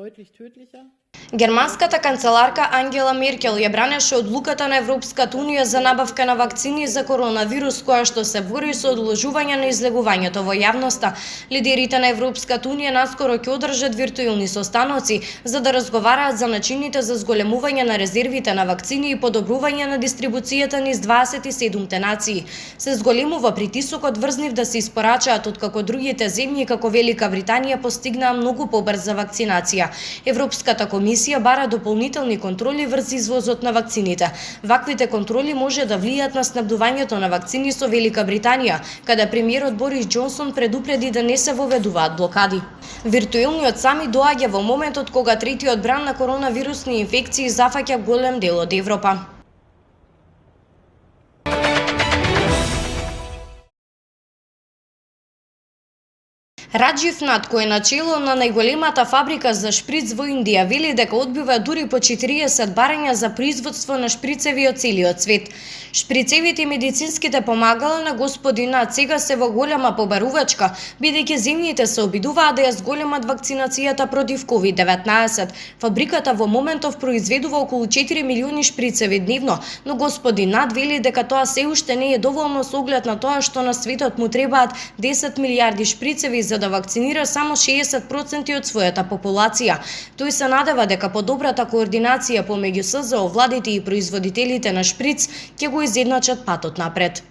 deutlich tödlicher. Германската канцеларка Ангела Меркел ја бранеше одлуката на Европската унија за набавка на вакцини за коронавирус, која што се бори со одложување на излегувањето во јавноста. Лидерите на Европската унија наскоро ќе одржат виртуелни состаноци за да разговараат за начините за зголемување на резервите на вакцини и подобрување на дистрибуцијата низ 27 нации. Се зголемува притисокот врз нив да се испорачаат откако другите земји како Велика Британија постигнаа многу побрза вакцинација. Европската комисија бара дополнителни контроли врз извозот на вакцините. Ваквите контроли може да влијат на снабдувањето на вакцини со Велика Британија, каде премиерот Борис Џонсон предупреди да не се воведуваат блокади. Виртуелниот самит доаѓа во моментот кога третиот бран на коронавирусни инфекции зафаќа голем дел од Европа. Раџив Нат, кој е начело на најголемата фабрика за шприц во Индија, вели дека одбива дури по 40 барања за производство на шприцеви од целиот свет. Шприцевите и медицинските помагала на господин Нат сега се во голема побарувачка, бидејќи земјите се обидуваат да ја зголемат вакцинацијата против COVID-19. Фабриката во моментов произведува околу 4 милиони шприцеви дневно, но господин Нат вели дека тоа се уште не е доволно со оглед на тоа што на светот му требаат 10 милиарди шприцеви за да вакцинира само 60% од својата популација. Тој се надева дека подобрата координација помеѓу СЗО, владите и производителите на шприц ќе го изедначат патот напред.